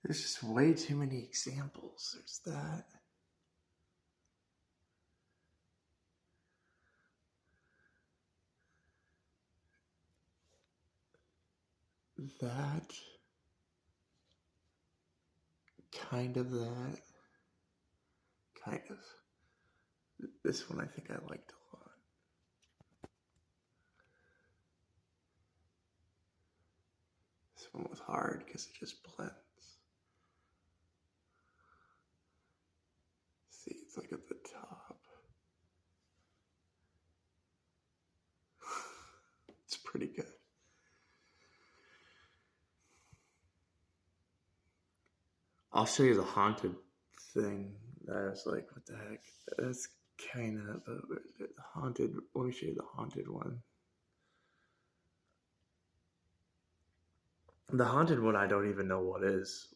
There's just way too many examples. There's that. That. Kind of that. Kind of. This one I think I liked a lot. This one was hard because it just blends. See, it's like at the top. It's pretty good. I'll show you the haunted thing. I was like, what the heck? That's kind of the haunted. Let me show you the haunted one. The haunted one, I don't even know what this.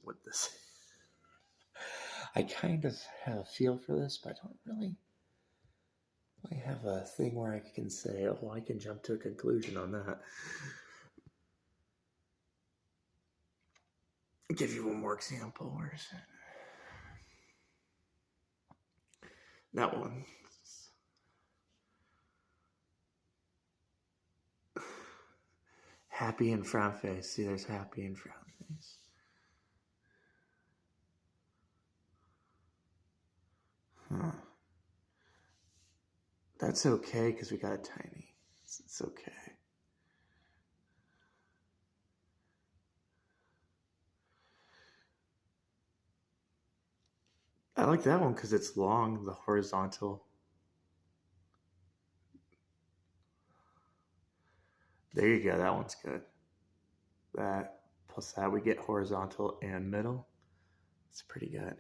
I kind of have a feel for this, but I don't really. I have a thing where I can say, oh, I can jump to a conclusion on that. I'll give you one more example. Where is it? That one. Happy and frown face. See, there's happy and frown face. Huh. That's okay because we got a tiny. It's okay. I like that one because it's long, the horizontal. There you go. That one's good. That plus that we get horizontal and middle. It's pretty good.